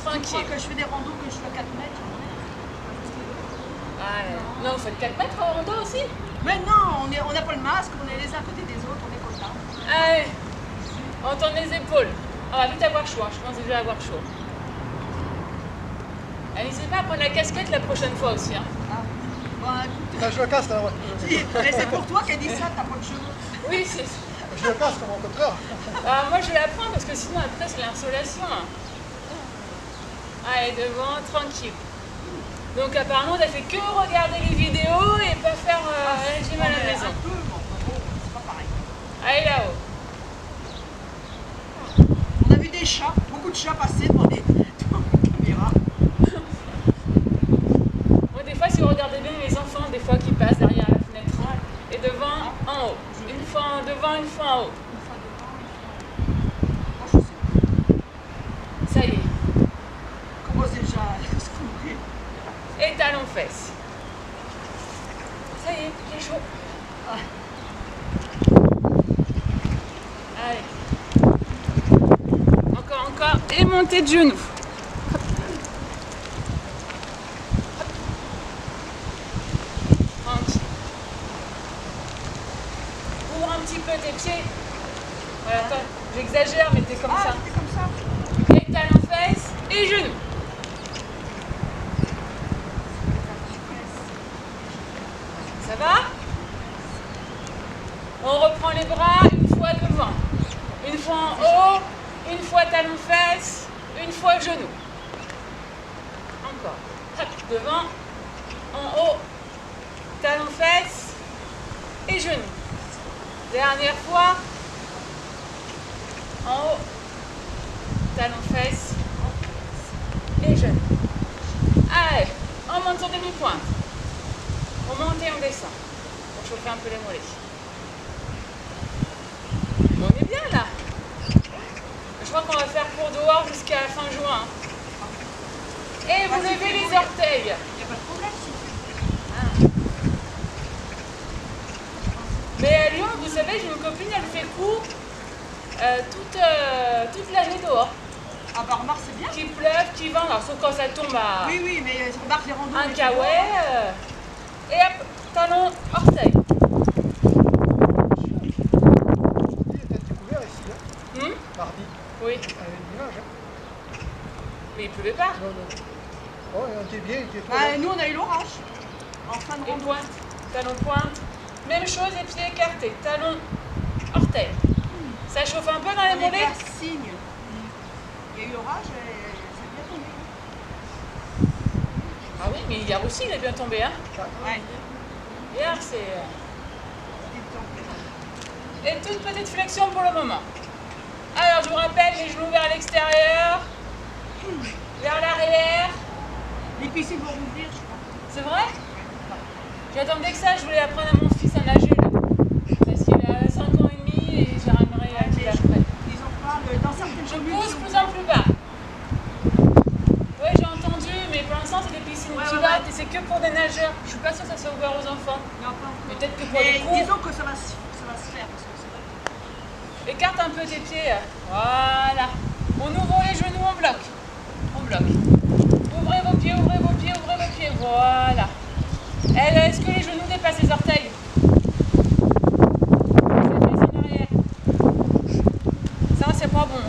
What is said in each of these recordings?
tranquille. Que je fais des randos, que je fais à 4 mètres. Non, vous faites 4 mètres en rando aussi? Mais non, on n'a pas le masque, on est les uns à côté des autres, on est comme ça. Allez, on tourne les épaules. On va vite avoir chaud, hein. Je pense déjà avoir chaud. N'hésitez pas à prendre la casquette la prochaine fois aussi. Hein. Ah, bon, écoute. Ben, je le casse, là, ouais. Mais c'est pour toi qu'elle dit ça, t'as pas de cheveux. Oui, c'est... Je le casse, comme au contraire. Moi, je la prends parce que sinon, après, c'est l'insolation. Hein. Allez, devant, tranquille. Donc, apparemment, t'as fait que regarder les vidéos et pas faire un régime à la maison. Un peu, bon, c'est pas pareil. Allez, là-haut. On a vu des chats, beaucoup de chats passer devant les caméras. Moi, des fois, si vous regardez bien les enfants, des fois, qui passent derrière la fenêtre. Et devant, en haut. Une fois devant, une fois en haut. Ça y est. Commence déjà à se couvrir. Et talons fesses. Ça y est, j'ai chaud. Allez. Encore, encore. Et montée de genoux. Tranquille. Ouvre un petit peu tes pieds. Voilà, toi, j'exagère, mais t'es comme ça. T'es comme ça. Et talons fesses et genoux. Ça va? On reprend les bras une fois devant, une fois en haut, une fois talons fesses, une fois genoux. Encore. Hop, devant, en haut, talons fesses et genoux. Dernière fois. En haut, talons fesses et genoux. Allez, on monte sur demi-pointe. On monte et on descend pour chauffer un peu les mollets. Bon, on est bien là. Je crois qu'on va faire cours dehors jusqu'à fin juin. Et vous levez les orteils. Il n'y a pas de problème. Mais à Lyon, vous savez, j'ai une copine, elle fait cours toute l'année dehors. Ah bah remarque, c'est bien. Qu'il pleuve, qu'il vente, alors sauf quand ça tombe à Oui, mais remarque les randos. un kawaii. Et hop, talon, orteil. Il était découvert ici, hein. Mardi. Oui, Il y avait le nuage, hein. mais il pleuvait pas. Non, non. Oh, il était bien, il était trop Nous, on a eu l'orage. En fin de Et rando. pointe, talon pointe. Même chose, et pieds écartés. Talon, orteil. Ça chauffe un peu dans les mollets? Signe. Il y a eu l'orage et c'est bien tombé. Ah oui, mais hier aussi, il est bien tombé. Hein. Ouais. Hier, c'est... Et toute petite flexion pour le moment. Alors, je vous rappelle, les genoux vers l'extérieur, vers l'arrière. Les piscines vont rouvrir, je crois. C'est vrai? J'attendais que ça, je voulais apprendre à mon fils à nager là. Parce qu'il a 5 ans et demi et j'aimerais qu'il apprenne. Ils en parlent dans certaines Je communes. pousse plus en plus bas. Oui, j'ai entendu, mais pour l'instant, c'est des piscines pilotes et c'est que pour des nageurs. Je suis pas sûre que ça soit ouvert aux enfants. Non, pas encore. Mais peut-être que pour Mais les cours. disons que ça va se faire. Parce que c'est vrai que... Écarte un peu tes pieds. Voilà. On ouvre les genoux, on bloque. On bloque. Ouvrez vos pieds, ouvrez vos pieds, ouvrez vos pieds. Voilà. Est-ce que les genoux dépassent les orteils? Ça, c'est pas bon.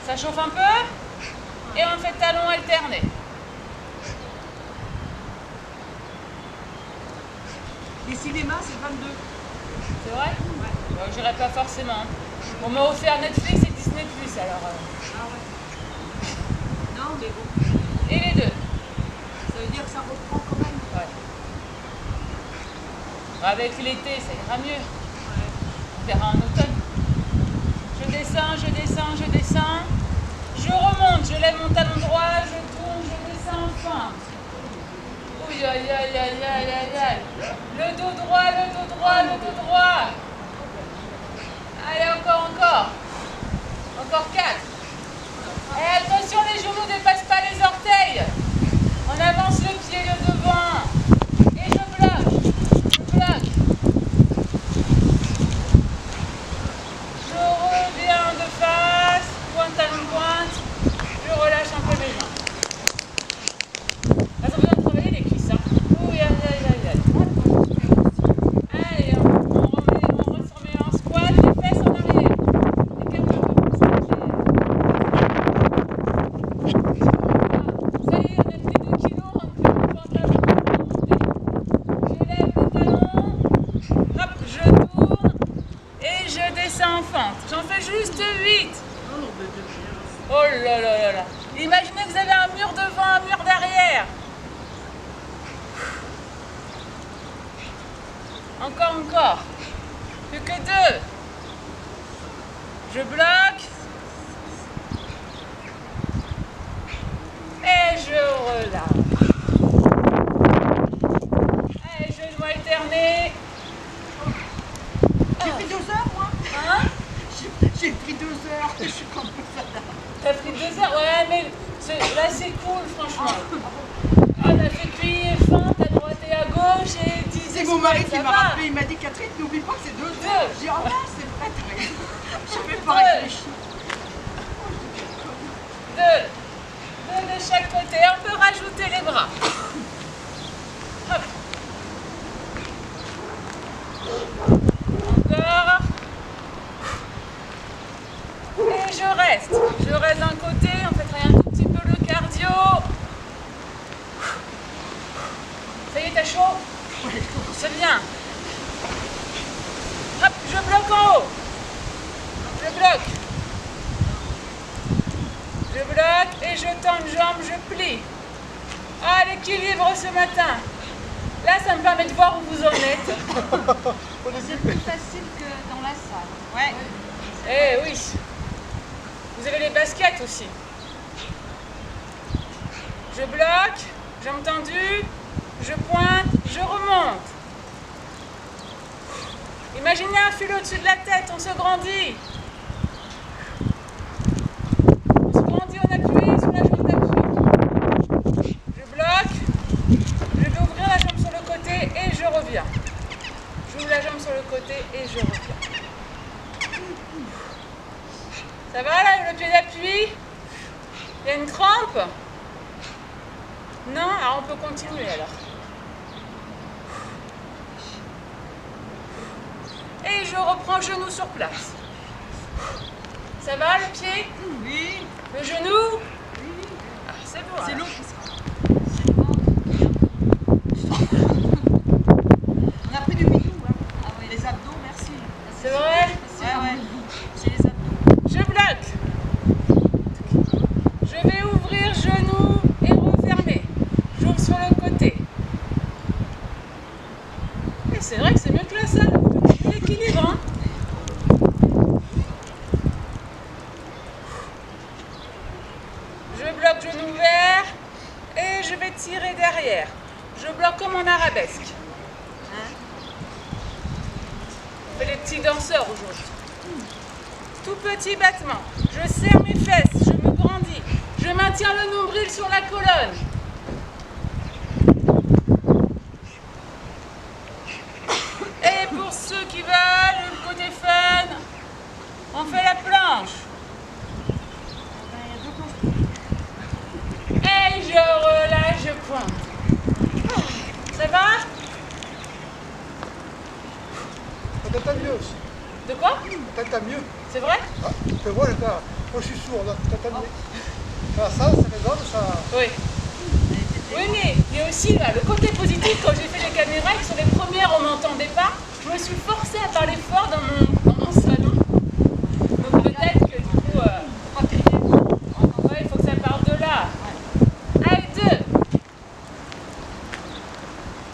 Ça chauffe un peu. Et on fait talons alternés. Les cinémas, c'est 22. C'est vrai? Ouais. Bon, j'irai pas forcément. On m'a offert Netflix et Disney+, alors... Ah ouais. Non, mais bon. Et les deux. Ça veut dire que ça reprend quand même. Ouais. Avec l'été, ça ira mieux. Ouais. On verra en automne. Je descends, je descends, je descends. Je remonte, je lève mon talon droit, je tourne, je descends enfin. Ouh, aïe, aïe, aïe, aïe, aïe, aïe. Le dos droit, le dos droit, le dos droit. Allez, encore, encore. Encore 4. Et attention, les genoux ne dépassent pas les orteils. On avance le pied, le devant. Et je bloque. Je bloque. Je reviens de face. Pointe, talon, pointe. descends en fente. J'en fais juste 8. Oh là là là là. Imaginez que vous avez un mur devant, un mur derrière. Encore. Plus que 2. Je bloque. Et je relâche. Allez, genoux alternés. J'ai pris 2 heures, moi. Hein? J'ai pris 2 heures. Je suis comme ça. T'as pris 2 heures? Ouais, mais là c'est cool, franchement. On a fait cuire, fente à droite et à gauche et 10 C'est mon mari qui ça m'a va. rappelé. Il m'a dit, Catherine, n'oublie pas que c'est 2 heures. J'ai dit, oh non, c'est vrai, t'as raison. Je vais pas Deux. réfléchir. 2 de chaque côté. On peut rajouter les bras. Hop. Encore. Et je reste. Je reste d'un côté. On fait travailler un tout petit peu le cardio. Ça y est, t'as chaud? C'est bien. Hop, je bloque en haut. Je bloque. Je bloque et je tends une jambe, je plie. Ah, l'équilibre ce matin. Là, ça me permet de voir où vous en êtes. C'est plus facile que dans la salle. Ouais. Eh oui. Vous avez les baskets aussi. Je bloque, jambes tendues, je pointe, je remonte. Imaginez un fil au-dessus de la tête, on se grandit. On se grandit, on appuie sur la jambe d'appui. Je bloque, je vais ouvrir la jambe sur le côté et je reviens. J'ouvre la jambe sur le côté et je reviens. Ça va là, le pied d'appui? Il y a une crampe? Non? Alors on peut continuer alors. Et je reprends genou sur place. Ça va le pied? Oui. Le genou? Ah, c'est bon. C'est alors. long. On a pris du bidou, hein. Ah oui, les abdos, merci. C'est vrai? Ouais. C'est les abdos. Je bloque. Je vais ouvrir genou et refermer. J'ouvre sur le côté. Et c'est vrai que c'est mieux que la salle. L'équilibre, hein? Je bloque genou ouvert et je vais tirer derrière. Je bloque comme en arabesque. On fait les petits danseurs aujourd'hui. Tout petit battement. Je serre mes fesses, je me grandis. Je maintiens le nombril sur la colonne. Et pour ceux qui veulent, le côté fun, on fait la planche. Et je relâche, je pointe. Ça va? T'entends mieux aussi. De quoi? T'entends mieux. C'est vrai? Ah, que moi, je suis sourd, là. T'entends mieux. Ah, ça résonne, ça. Oui. Oui, mais il y a aussi là, le côté positif, quand j'ai fait les caméras, que sur les premières on m'entendait pas, je me suis forcée à parler fort dans mon salon. Donc peut-être que du coup, ouais, il faut que ça parte de là. Allez, 2. Et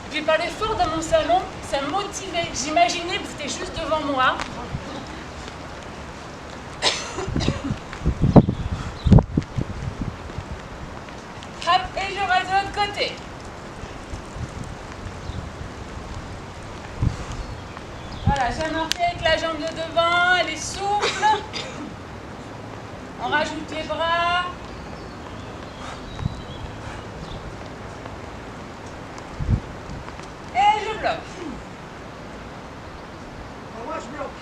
puis parler fort dans mon salon, ça me motivait. J'imaginais que c'était juste devant moi. Hop, et je reste de l'autre côté. Voilà, j'amortis avec la jambe de devant, elle est souple. On rajoute les bras. Et je bloque. Moi, je bloque.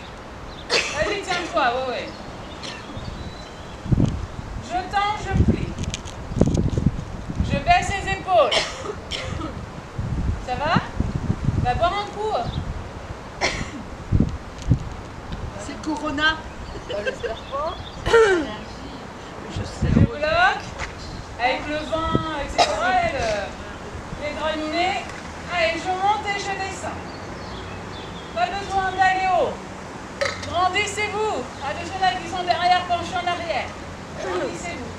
Vas-y, tiens-toi, ouais. Je tends, je plie. Je baisse les épaules. Ça va? Va boire un coup. C'est le Corona. J'espère pas. Je sais. Je bloque. Avec le vent, etc. Les graminées. Allez, je monte et je descends. Pas besoin d'aller haut. Grandissez-vous. Attention là qui sont derrière, penchez en arrière. Grandissez-vous.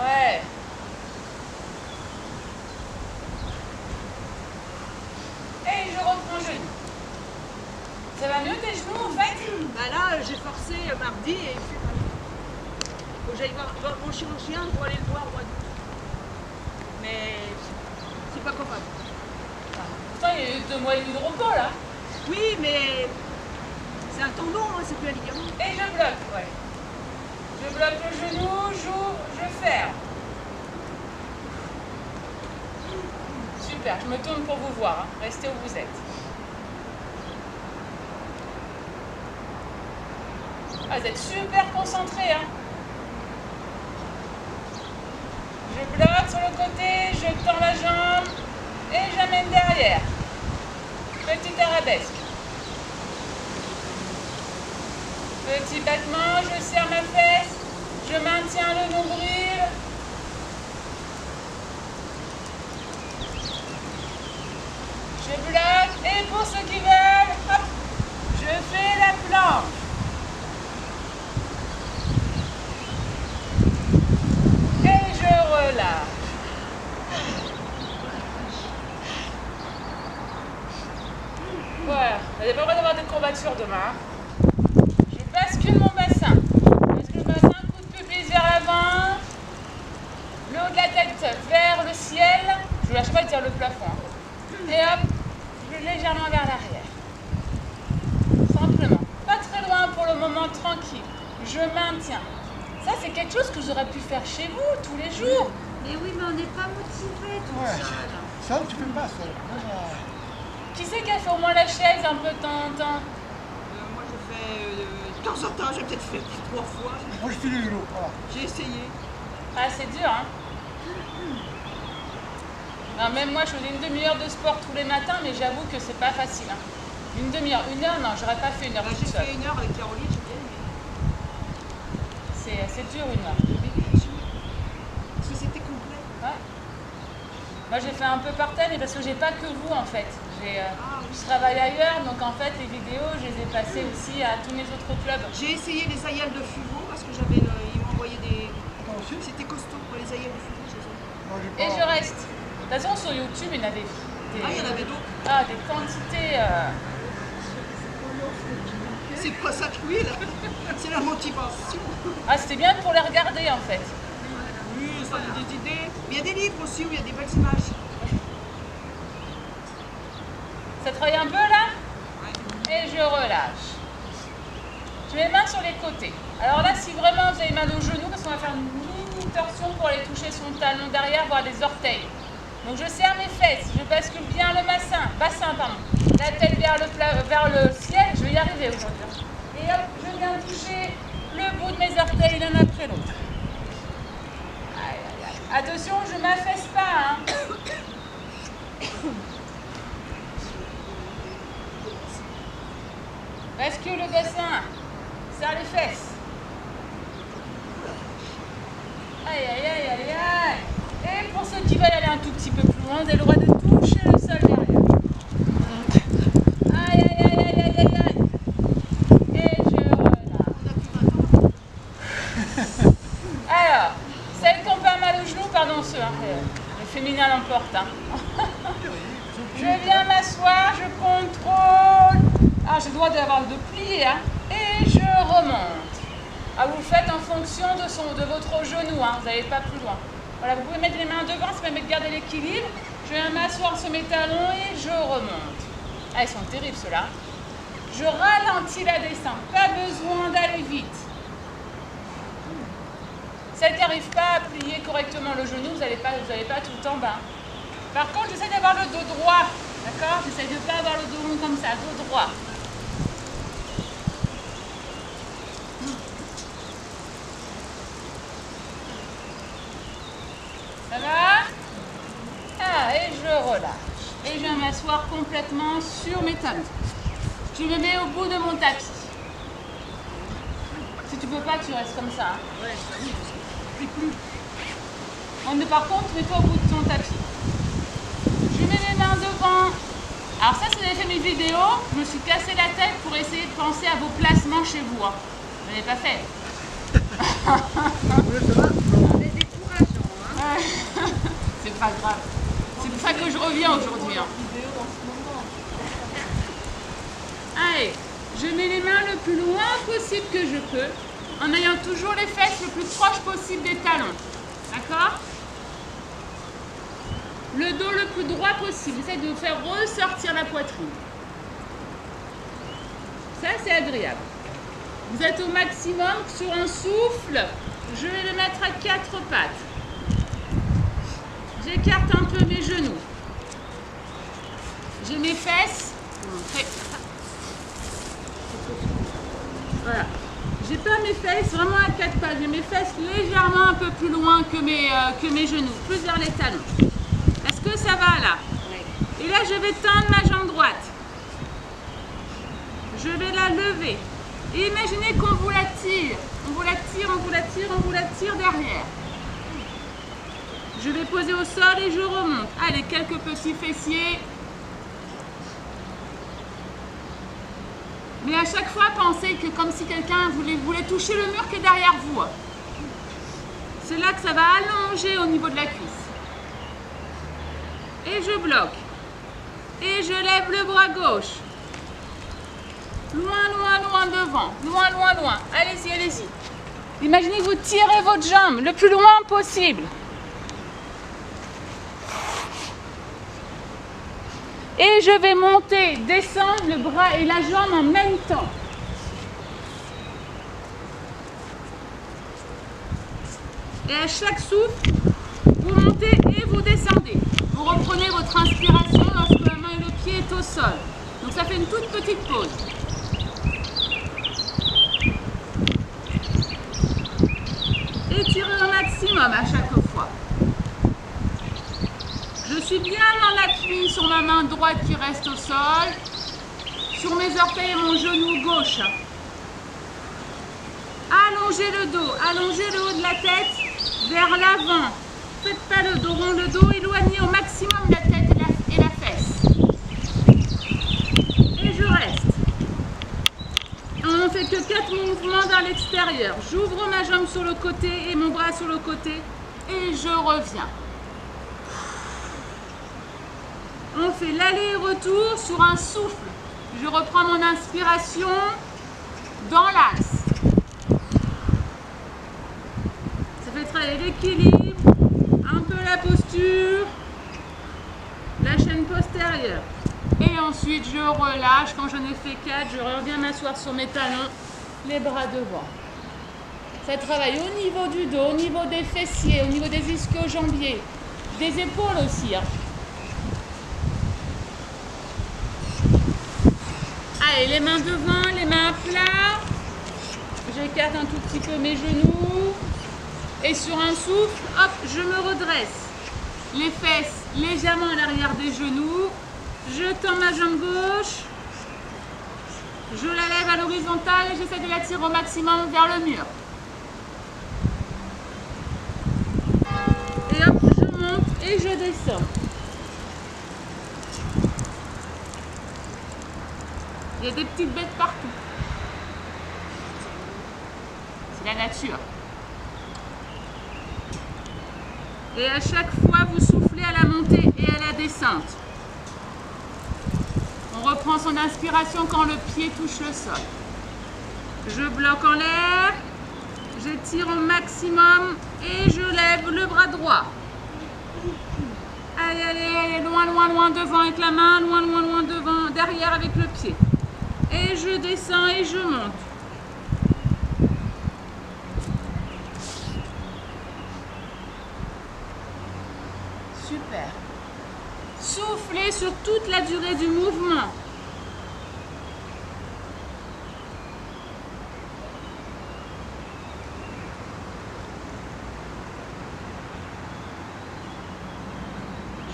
Ouais. Et je reprends genou. Ça va mieux tes genoux en fait? Bah là, j'ai forcé mardi et il fait pas mal. Faut que j'aille voir mon chirurgien pour aller le voir au mois d'août. Mais c'est pas commode. Pourtant il y a eu 2 mois et demi de repos là. Oui, mais c'est un tendon, hein, c'est plus un ligament. Et je bloque, ouais. Je bloque le genou, j'ouvre, je ferme. Super, je me tourne pour vous voir. Hein. Restez où vous êtes. Ah, vous êtes super concentrés. Hein. Je bloque sur le côté, je tends la jambe et j'amène derrière. Petit arabesque. Petit battement, je serre ma fesse, je maintiens le nombril. Je bloque et pour ceux qui veulent, hop, je fais la planche. Et je relâche. Voilà, vous n'avez pas le droit d'avoir des courbatures demain. Je bascule mon bassin. Je bascule le bassin, coup de pubis vers l'avant. Le haut de la tête vers le ciel. Je ne lâche pas de dire le plafond. Hein. Et hop, je vais légèrement vers l'arrière. Simplement. Pas très loin pour le moment, tranquille. Je maintiens. Ça, c'est quelque chose que j'aurais pu faire chez vous tous les jours. Mais oui, mais on n'est pas motivé tout Ouais. seul. Ça, tu peux pas, ça. Qui c'est qui a fait au moins la chaise un peu de temps en temps? Moi, je fais de temps en temps, j'ai peut-être fait 3 fois. Moi, je fais du vélo, voilà. J'ai essayé. Ah, c'est dur, hein? Non, même moi, je faisais une demi-heure de sport tous les matins, mais j'avoue que c'est pas facile. Hein. Une demi-heure, 1 heure, non, j'aurais pas fait 1 heure Là, toute j'ai seule. fait 1 heure avec Caroline, j'ai bien aimé. C'est dur 1 heure. Parce que c'était complet. Ouais. Moi, j'ai fait un peu par thème, mais parce que j'ai pas que vous, en fait. Je travaille ailleurs, donc en fait, les vidéos, je les ai passées aussi à tous mes autres clubs. J'ai essayé les aïeuls de Fuveau parce que j'avais ils m'ont envoyé des. Toi aussi? C'était costaud pour les aïeuls de Fuveau, je sais. Moi, j'ai Et pas. je reste. De toute façon, sur YouTube, il y en avait des, Ah, il y en avait d'autres. ah, des quantités. C'est pas ça que oui, là. C'est la motivation. Ah, c'était bien pour les regarder, en fait. Oui, ça donne des idées. Mais il y a des livres aussi où il y a des belles images. Ça travaille un peu, là? Ouais. Et je relâche. Je mets les mains sur les côtés. Alors là, si vraiment vous avez mal au genou, parce qu'on va faire une mini torsion pour aller toucher son talon derrière, voire les orteils. Donc je serre mes fesses, je bascule bien le bassin, pardon. La tête vers le ciel, je vais y arriver aujourd'hui. Et hop, je viens toucher le bout de mes orteils l'un après l'autre. Aïe, aïe, aïe. Attention, je ne m'affaisse pas. Hein. Bascule le bassin, serre les fesses. Aïe, aïe, aïe, aïe, aïe. Et pour ceux qui veulent aller un tout petit peu plus loin, vous avez le droit de toucher le sol derrière. Aïe, aïe, aïe, aïe, aïe, aïe, aïe. Et je relâche. Alors, celles qui ont pas mal au genou, pardon, ceux, hein, le féminin l'emporte. Hein. Je viens m'asseoir, je contrôle. Ah, j'ai le droit d'avoir de plier, hein. Et je remonte. Ah, vous faites en fonction de votre genou, hein. Vous n'allez pas plus loin. Voilà, vous pouvez mettre les mains devant, ça permet de garder l'équilibre. Je viens m'asseoir sur mes talons et je remonte. Ah, ils sont terribles ceux-là. Je ralentis la descente, pas besoin d'aller vite. Celles qui n'arrivent pas à plier correctement le genou, vous n'allez pas tout le temps bas. Par contre, j'essaie d'avoir le dos droit, d'accord? J'essaie de ne pas avoir le dos rond comme ça, dos droit. Ça va? Ah, et je relâche. Et je viens m'asseoir complètement sur mes talons. Je me mets au bout de mon tapis. Si tu peux pas, tu restes comme ça. Hein. Ouais, ça oui, parce que je ne plus. Par contre, mets-toi au bout de ton tapis. Je mets mes mains devant. Alors ça, si vous avez fait mes vidéos, je me suis cassé la tête pour essayer de penser à vos placements chez vous. Hein. Je ne l'ai pas fait. C'est décourageant. Hein. Ouais. C'est pas grave. C'est pour ça que je reviens aujourd'hui. Hein. Allez, je mets les mains le plus loin possible que je peux, en ayant toujours les fesses le plus proche possible des talons. D'accord? Le dos le plus droit possible. Essayez de vous faire ressortir la poitrine. Ça, c'est agréable. Vous êtes au maximum. Sur un souffle, je vais le mettre à 4 pattes. J'écarte un peu mes genoux. J'ai mes fesses. Voilà. J'ai pas mes fesses vraiment à 4 pattes. J'ai mes fesses légèrement un peu plus loin que mes genoux. Plus vers les talons. Est-ce que ça va là? Oui. Et là, je vais tendre ma jambe droite. Je vais la lever. Et imaginez qu'on vous la tire. On vous la tire, on vous la tire, on vous la tire derrière. Je vais poser au sol et je remonte. Allez, quelques petits fessiers. Mais à chaque fois, pensez que comme si quelqu'un voulait toucher le mur qui est derrière vous. C'est là que ça va allonger au niveau de la cuisse. Et je bloque. Et je lève le bras gauche. Loin, loin, loin devant. Loin, loin, loin. Allez-y, allez-y. Imaginez que vous tirez votre jambe le plus loin possible. Et je vais monter, descendre le bras et la jambe en même temps. Et à chaque souffle, vous montez et vous descendez. Vous reprenez votre inspiration lorsque la main et le pied est au sol. Donc ça fait une toute petite pause. Étirez au maximum à chaque fois. Je suis bien en appui sur ma main droite qui reste au sol, sur mes orteils et mon genou gauche. Allongez le dos, allongez le haut de la tête vers l'avant. Faites pas le dos rond, le dos éloigné au maximum de la tête et la fesse. Et je reste. On ne fait que 4 mouvements vers l'extérieur. J'ouvre ma jambe sur le côté et mon bras sur le côté et je reviens. On fait l'aller-retour sur un souffle. Je reprends mon inspiration dans l'axe. Ça fait travailler l'équilibre, un peu la posture, la chaîne postérieure. Et ensuite, je relâche. Quand j'en ai fait 4, je reviens m'asseoir sur mes talons, les bras devant. Ça travaille au niveau du dos, au niveau des fessiers, au niveau des ischio-jambiers, des épaules aussi. Hein. Allez, les mains devant, les mains à plat. J'écarte un tout petit peu mes genoux. Et sur un souffle, hop, je me redresse. Les fesses légèrement à l'arrière des genoux. Je tends ma jambe gauche. Je la lève à l'horizontale et j'essaie de la tirer au maximum vers le mur. Et hop, je monte et je descends. Il y a des petites bêtes partout. C'est la nature. Et à chaque fois, vous soufflez à la montée et à la descente. On reprend son inspiration quand le pied touche le sol. Je bloque en l'air. J'étire au maximum et je lève le bras droit. Allez, allez, allez, loin, loin, loin devant avec la main, loin, loin, loin devant, derrière avec le pied. Et je descends et je monte. Super. Soufflez sur toute la durée du mouvement.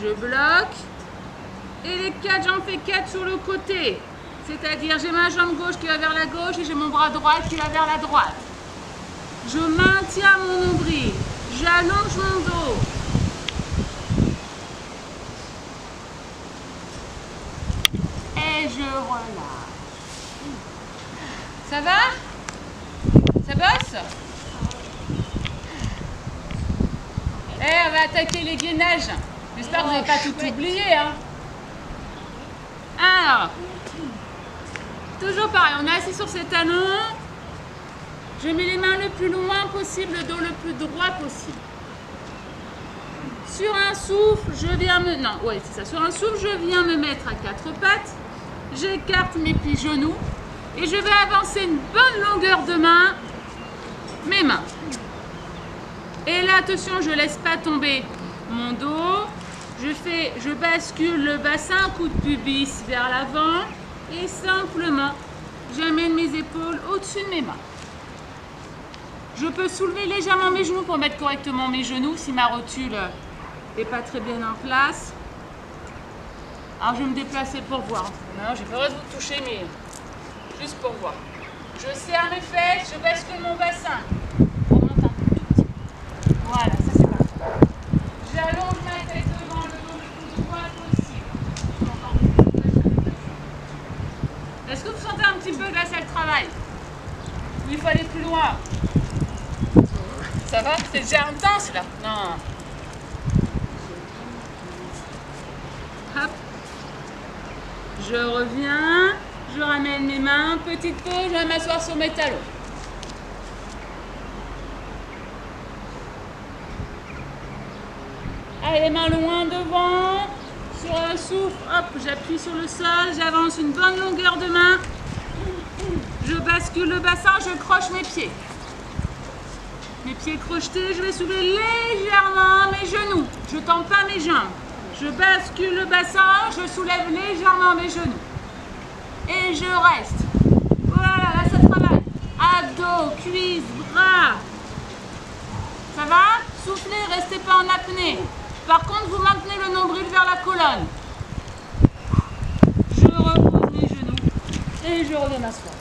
Je bloque. Et les 4, j'en fais 4 sur le côté. C'est-à-dire, j'ai ma jambe gauche qui va vers la gauche et j'ai mon bras droit qui va vers la droite. Je maintiens mon nombril. J'allonge mon dos. je relâche. Ça va? Ça bosse? On va attaquer les gainages. J'espère que vous n'avez pas tout oublié. Hein. Alors, toujours pareil, on est assis sur ces talons. Je mets les mains le plus loin possible, le dos le plus droit possible. Sur un souffle, je viens me... Non, ouais, c'est ça. Sur un souffle, je viens me mettre à quatre pattes. J'écarte mes pieds genoux. Et je vais avancer une bonne longueur de main. Mes mains. Et là, attention, je ne laisse pas tomber mon dos. Je bascule le bassin, coup de pubis vers l'avant. Et simplement, j'amène mes épaules au-dessus de mes mains. Je peux soulever légèrement mes genoux pour mettre correctement mes genoux si ma rotule n'est pas très bien en place. Alors je vais me déplacer pour voir. Non, j'ai pas le droit de vous toucher, mais juste pour voir. Je serre mes fesses, je bascule mon bassin. On monte un tout petit peu. Voilà, ça c'est parti. J'allonge ma tête devant le dos le plus droit possible. Est-ce que vous sentez un petit peu que là c'est le travail? Ou il faut aller plus loin? Ça va? C'est déjà intense là? Non. Hop. Je reviens. Je ramène mes mains. Petite pause. Je vais m'asseoir sur mes talons. Allez, les mains loin devant. Sur un souffle, hop, j'appuie sur le sol. J'avance une bonne longueur de main. Je bascule le bassin. Je croche mes pieds. Mes pieds crochetés, je vais soulever légèrement mes genoux. Je ne tends pas mes jambes. Je bascule le bassin, je soulève légèrement mes genoux. Et je reste. Voilà, là ça travaille. Abdos, cuisses, bras. Ça va? Soufflez, restez pas en apnée. Par contre, vous maintenez le nombril vers la colonne. Je repose mes genoux et je reviens m'asseoir.